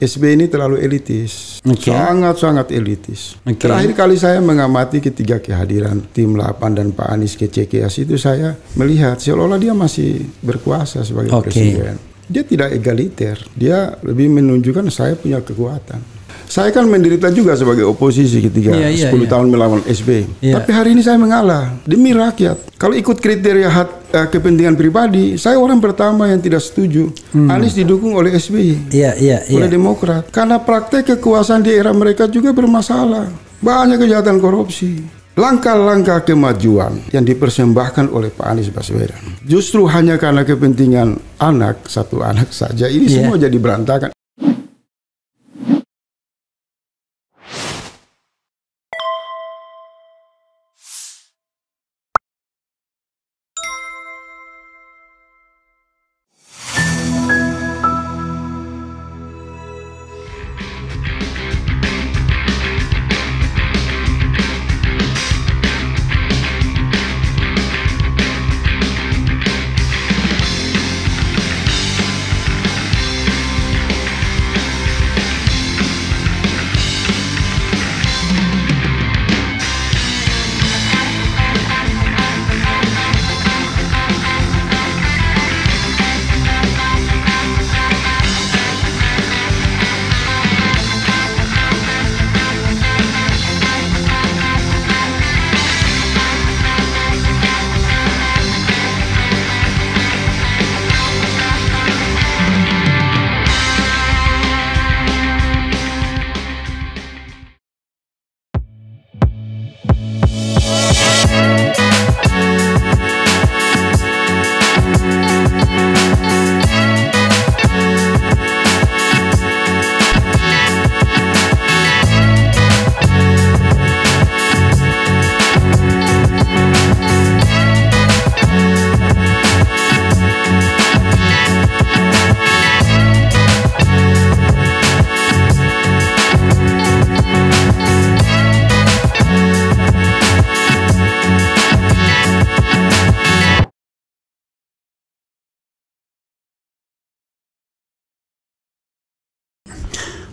SBY ini terlalu elitis, sangat-sangat elitis. Terakhir kali saya mengamati ketika kehadiran tim 8 dan Pak Anies ke CKS itu, saya melihat seolah-olah dia masih berkuasa sebagai presiden. Dia tidak egaliter, dia lebih menunjukkan saya punya kekuatan. Saya kan menderita juga sebagai oposisi ketika 10 tahun melawan SBY. Tapi hari ini saya mengalah demi rakyat. Kalau ikut kriteria kepentingan pribadi, saya orang pertama yang tidak setuju Anies didukung oleh SBY, oleh Demokrat. Karena praktek kekuasaan di era mereka juga bermasalah. Banyak kejahatan korupsi. Langkah-langkah kemajuan yang dipersembahkan oleh Pak Anies Baswedan, justru hanya karena kepentingan satu anak saja, ini semua jadi berantakan.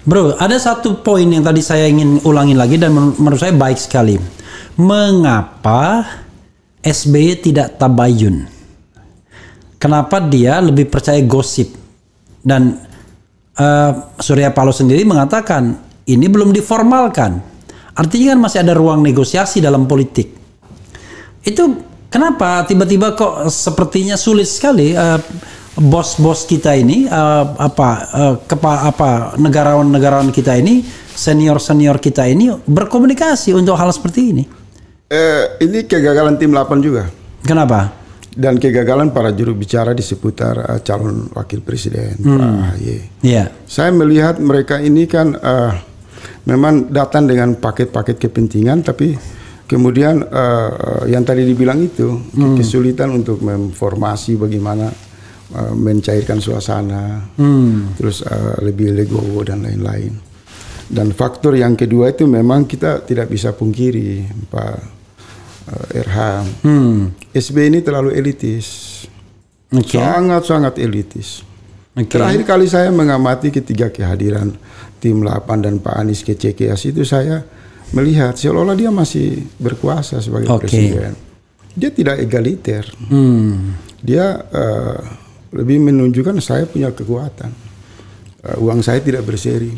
Bro, ada satu poin yang tadi saya ingin ulangin lagi dan menurut saya baik sekali. Mengapa SBY tidak tabayun? Kenapa dia lebih percaya gosip? Dan Surya Paloh sendiri mengatakan ini belum diformalkan. Artinya kan masih ada ruang negosiasi dalam politik. Itu kenapa tiba-tiba kok sepertinya sulit sekali bos-bos kita ini, negarawan-negarawan kita ini, senior-senior kita ini berkomunikasi untuk hal seperti ini. Ini kegagalan tim 8 juga. Kenapa? Dan kegagalan para juru bicara di seputar calon wakil presiden Pak AHY. Saya melihat mereka ini kan memang datang dengan paket-paket kepentingan, tapi kemudian yang tadi dibilang itu kesulitan untuk memformasi bagaimana mencairkan suasana, terus lebih legowo dan lain-lain. Dan faktor yang kedua itu memang kita tidak bisa pungkiri, Pak RH, SBY ini terlalu elitis, sangat-sangat elitis. Terakhir kali saya mengamati ketika kehadiran tim 8 dan Pak Anies ke CKS itu, saya melihat seolah-olah dia masih berkuasa sebagai presiden. Dia tidak egaliter, dia lebih menunjukkan saya punya kekuatan. Uang saya tidak berseri.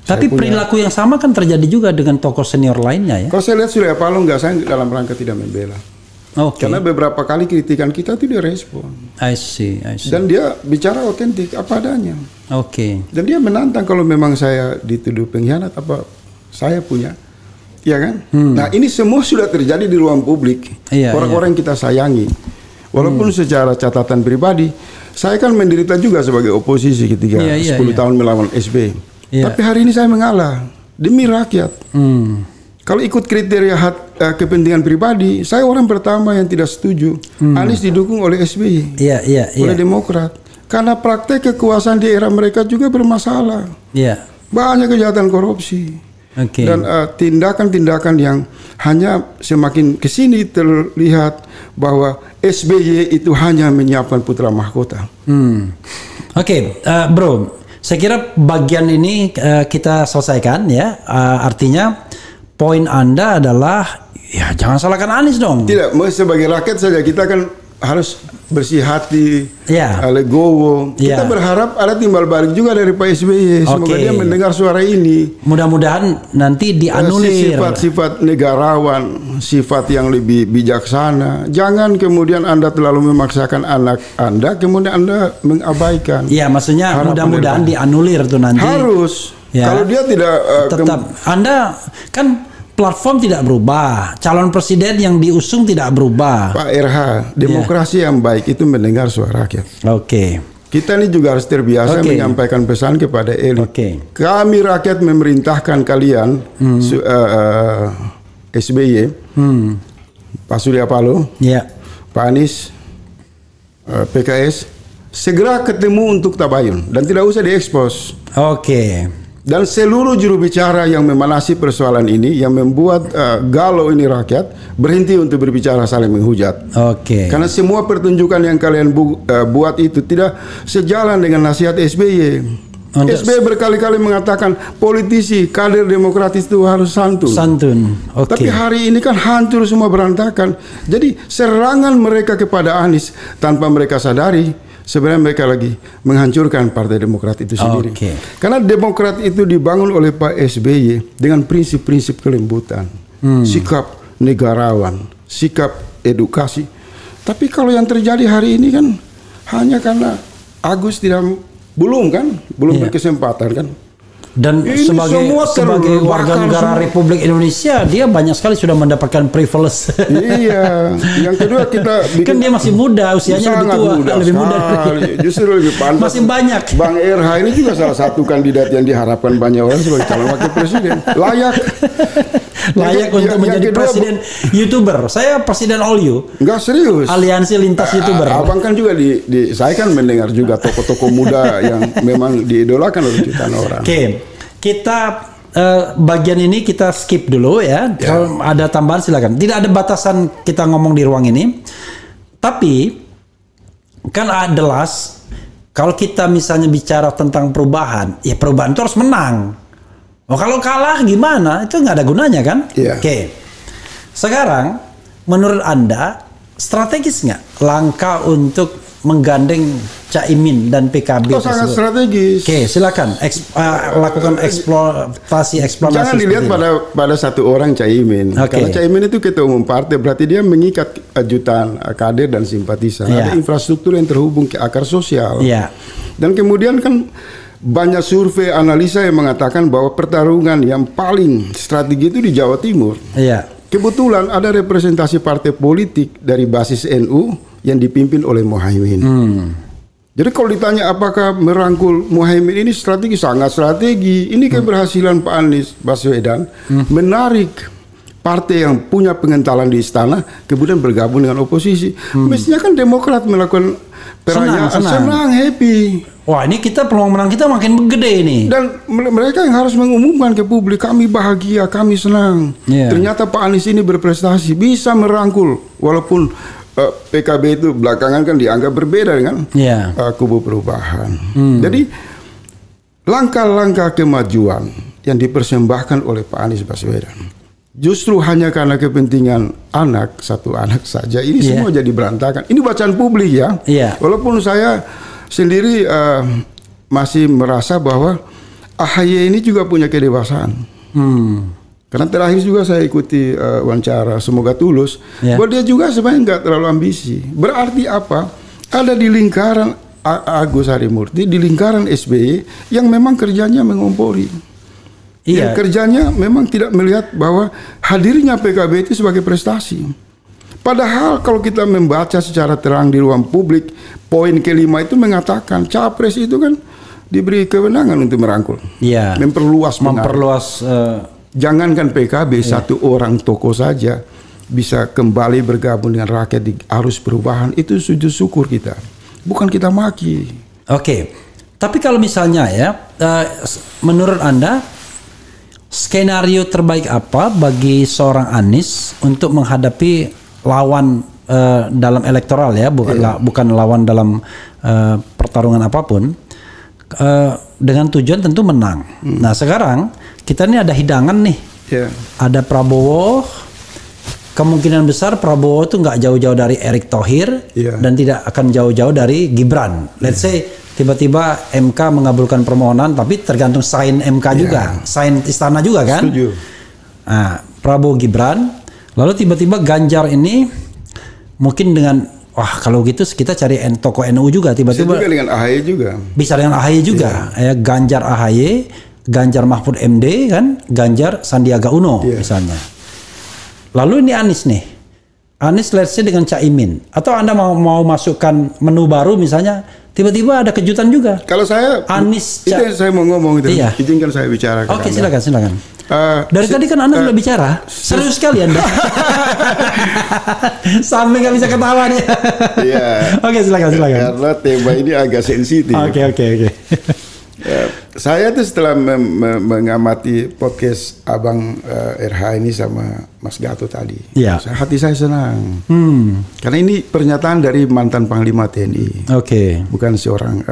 Tapi perilaku yang sama kan terjadi juga dengan tokoh senior lainnya ya. Kalau saya lihat Surya Paloh saya dalam rangka tidak membela. Karena beberapa kali kritikan kita itu dia respon. I see. Dan dia bicara otentik apa adanya. Dan dia menantang kalau memang saya dituduh pengkhianat apa saya punya. Ya kan? Nah ini semua sudah terjadi di ruang publik. Orang-orang yang kita sayangi. Walaupun secara catatan pribadi, saya kan menderita juga sebagai oposisi ketika 10 tahun melawan SBY. Tapi hari ini saya mengalah demi rakyat. Kalau ikut kriteria kepentingan pribadi, saya orang pertama yang tidak setuju Anies didukung oleh SBY, oleh Demokrat. Karena praktek kekuasaan di era mereka juga bermasalah. Banyak kejahatan korupsi. Dan tindakan-tindakan yang hanya semakin kesini terlihat bahwa SBY itu hanya menyiapkan putra mahkota. Bro, Saya kira bagian ini kita selesaikan ya. Artinya poin Anda adalah ya jangan salahkan Anies dong. Tidak, sebagai rakyat saja kita kan harus bersih hati, legowo. Kita berharap ada timbal balik juga dari Pak SBY. Semoga dia mendengar suara ini. Mudah-mudahan nanti dianulir. Sifat-sifat negarawan, sifat yang lebih bijaksana. Jangan kemudian Anda terlalu memaksakan anak Anda, kemudian Anda mengabaikan. Iya, maksudnya mudah-mudahan dianulir tuh nanti. Harus. Ya. Kalau dia tidak tetap Anda kan platform tidak berubah, calon presiden yang diusung tidak berubah. Pak RH, demokrasi yang baik itu mendengar suara rakyat. Kita ini juga harus terbiasa menyampaikan pesan kepada elit. Kami rakyat memerintahkan kalian, SBY, Pak Surya Paloh, Pak Anies, PKS, segera ketemu untuk tabayun dan tidak usah diekspos. Dan seluruh juru bicara yang memanasi persoalan ini, yang membuat galau ini rakyat, berhenti untuk berbicara saling menghujat. Karena semua pertunjukan yang kalian buat itu tidak sejalan dengan nasihat SBY. SBY berkali-kali mengatakan politisi, kader demokratis itu harus santun. Tapi hari ini kan hancur semua, berantakan. Jadi serangan mereka kepada Anies tanpa mereka sadari, sebenarnya mereka lagi menghancurkan Partai Demokrat itu sendiri. Karena Demokrat itu dibangun oleh Pak SBY dengan prinsip-prinsip kelembutan, sikap negarawan, sikap edukasi. Tapi kalau yang terjadi hari ini kan hanya karena Agus belum berkesempatan kan. Dan sebagai warga negara Republik Indonesia, dia banyak sekali sudah mendapatkan privilege. Yang kedua kita kan dia masih muda, usianya lebih muda. Justru lebih pantas. Masih banyak. Bang RH ini juga salah satu kandidat yang diharapkan banyak orang sebagai calon wakil presiden. Layak untuk menjadi presiden YouTuber. Saya presiden all you. Enggak, serius. Aliansi lintas YouTuber. Abang kan juga saya kan mendengar juga tokoh-tokoh muda yang memang diidolakan oleh jutaan orang. Kita bagian ini kita skip dulu ya. Kalau ada tambahan silakan. Tidak ada batasan kita ngomong di ruang ini. Tapi kan jelas kalau kita misalnya bicara tentang perubahan, ya perubahan itu harus menang. Kalau kalah gimana? Itu nggak ada gunanya kan? Sekarang menurut Anda strategis nggak langkah untuk menggandeng Caimin dan PKB? Sangat strategis. Silakan lakukan eksplorasi. Jangan dilihat pada satu orang Caimin. Karena Caimin itu ketua umum partai, berarti dia mengikat jutaan kader dan simpatisan. Ada infrastruktur yang terhubung ke akar sosial. Dan kemudian kan banyak survei analisa yang mengatakan bahwa pertarungan yang paling strategi itu di Jawa Timur. Kebetulan ada representasi partai politik dari basis NU yang dipimpin oleh Muhaimin. Jadi kalau ditanya apakah merangkul Muhaimin ini strategi, sangat strategi. Ini keberhasilan Pak Anies Baswedan menarik partai yang punya pengentalan di istana kemudian bergabung dengan oposisi. Mestinya kan Demokrat melakukan perayaan senang, happy. Wah, ini kita peluang menang kita makin gede ini. Dan mereka yang harus mengumumkan ke publik, kami bahagia, kami senang. Ternyata Pak Anies ini berprestasi, bisa merangkul walaupun PKB itu belakangan kan dianggap berbeda dengan kubu perubahan. Jadi langkah-langkah kemajuan yang dipersembahkan oleh Pak Anies Baswedan justru hanya karena kepentingan satu anak saja ini semua jadi berantakan. Ini bacaan publik ya. Walaupun saya sendiri masih merasa bahwa AHY ini juga punya kedewasaan. Karena terakhir juga saya ikuti wawancara Semoga Tulus, bahwa dia juga sebenarnya nggak terlalu ambisi. Berarti apa? Ada di lingkaran Agus Harimurti, di lingkaran SBY yang memang kerjanya mengompori. Yang kerjanya memang tidak melihat bahwa hadirnya PKB itu sebagai prestasi. Padahal kalau kita membaca secara terang di ruang publik, poin kelima itu mengatakan capres itu kan diberi kewenangan untuk merangkul, memperluas. Jangankan PKB, satu orang tokoh saja bisa kembali bergabung dengan rakyat di arus perubahan, itu sujud syukur kita, bukan kita maki. Tapi kalau misalnya menurut Anda skenario terbaik apa bagi seorang Anies untuk menghadapi lawan dalam elektoral bukan lawan dalam pertarungan apapun, dengan tujuan tentu menang. Nah sekarang kita ini ada hidangan nih, ada Prabowo. Kemungkinan besar Prabowo itu nggak jauh-jauh dari Erick Thohir dan tidak akan jauh-jauh dari Gibran. Let's say tiba-tiba MK mengabulkan permohonan, tapi tergantung sign MK juga, sign istana juga kan. Setuju. Nah, Prabowo Gibran, lalu tiba-tiba Ganjar ini mungkin dengan kalau gitu kita cari tokoh NU juga tiba-tiba. Bisa juga dengan AHY juga. Bisa dengan AHY juga, ya Ganjar AHY, Ganjar Mahfud MD kan, Ganjar Sandiaga Uno misalnya. Lalu ini Anies nih. Anies let's say dengan Caimin. Atau Anda mau masukkan menu baru misalnya, tiba-tiba ada kejutan juga. Kalau saya Anies itu yang saya mau ngomong itu. Iya. Izinkan saya bicara. Oke, silakan. Dari tadi kan Anda sudah bicara. Serius sekali Anda. Sampai nggak bisa ketawa nih. Iya. Oke, silakan. Karena tema ini agak sensitif. Oke. Saya tuh setelah mengamati podcast Abang RH ini sama Mas Gatot tadi, hati saya senang. Karena ini pernyataan dari mantan Panglima TNI. Bukan seorang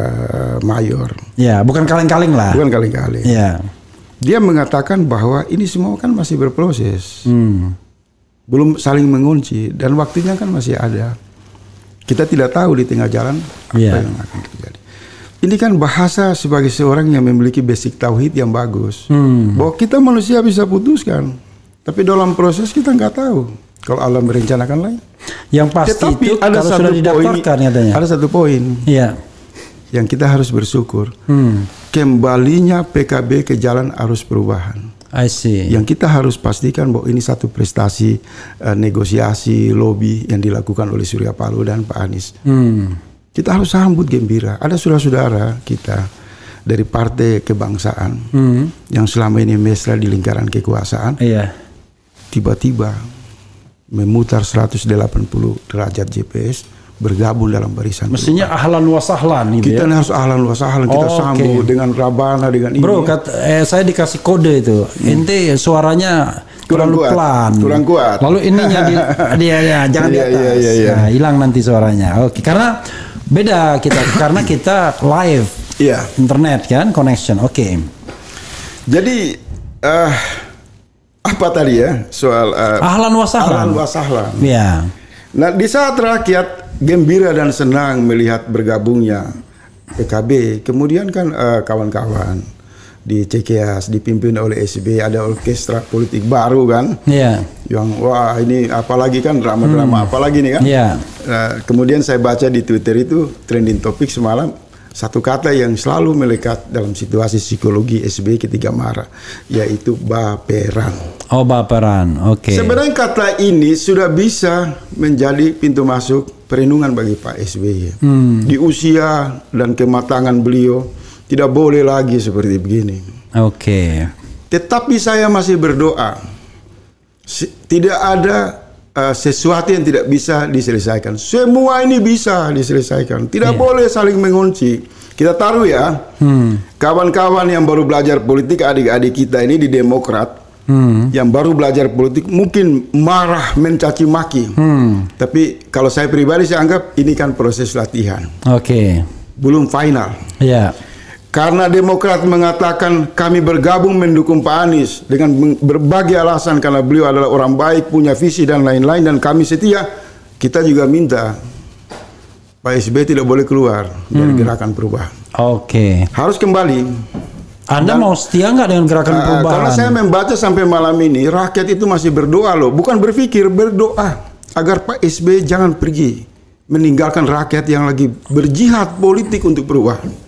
mayor. Ya, bukan kaleng-kaleng lah. Bukan kaleng-kaleng. Ya. Dia mengatakan bahwa ini semua kan masih berproses. Belum saling mengunci dan waktunya kan masih ada. Kita tidak tahu di tengah jalan apa yang akan terjadi. Ini kan bahasa sebagai seorang yang memiliki basic tauhid yang bagus. Bahwa kita manusia bisa putuskan. Tapi dalam proses kita nggak tahu. Kalau Allah merencanakan lain. Yang pasti tetapi itu ada kalau sudah didaftarkan katanya. Ada satu poin. Yang kita harus bersyukur. Kembalinya PKB ke jalan arus perubahan. I see. Yang kita harus pastikan bahwa ini satu prestasi negosiasi, lobby yang dilakukan oleh Surya Paloh dan Pak Anies. Kita harus sambut gembira. Ada saudara-saudara kita dari partai kebangsaan yang selama ini mesra di lingkaran kekuasaan, tiba-tiba memutar 180 derajat GPS, bergabung dalam barisan. Mestinya ahlan wa sahlan. Kita harus ahlan wa sahlan, kita sambut dengan rabana, dengan ini. Bro, saya dikasih kode itu. Ente suaranya terlalu pelan, kurang kuat. Lalu ininya dia jangan di atas. Nah, hilang nanti suaranya. Karena beda kita karena kita live internet kan connection. Jadi apa tadi ya soal ahlan wa sahlan. Nah di saat rakyat gembira dan senang melihat bergabungnya PKB, kemudian kan kawan-kawan di CKS dipimpin oleh SBY ada orkestra politik baru kan, yang wah ini apalagi kan drama-drama apalagi nih kan. Kemudian saya baca di Twitter itu trending topik semalam satu kata yang selalu melekat dalam situasi psikologi SBY ketika marah, yaitu baperan. Baperan, Sebenarnya kata ini sudah bisa menjadi pintu masuk perenungan bagi Pak SBY. Di usia dan kematangan beliau tidak boleh lagi seperti begini. Tetapi saya masih berdoa. Tidak ada sesuatu yang tidak bisa diselesaikan. Semua ini bisa diselesaikan. Tidak boleh saling mengunci. Kita taruh ya, kawan-kawan yang baru belajar politik, adik-adik kita ini di Demokrat, yang baru belajar politik mungkin marah, mencaci maki. Tapi kalau saya pribadi saya anggap ini kan proses latihan. Belum final. Karena Demokrat mengatakan kami bergabung mendukung Pak Anies dengan berbagai alasan karena beliau adalah orang baik, punya visi dan lain-lain dan kami setia. Kita juga minta Pak SBY tidak boleh keluar dari gerakan perubahan. Harus kembali. Anda mau setia nggak dengan gerakan perubahan? Karena saya membaca sampai malam ini rakyat itu masih berdoa loh, bukan berpikir, berdoa agar Pak SBY jangan pergi meninggalkan rakyat yang lagi berjihad politik untuk perubahan.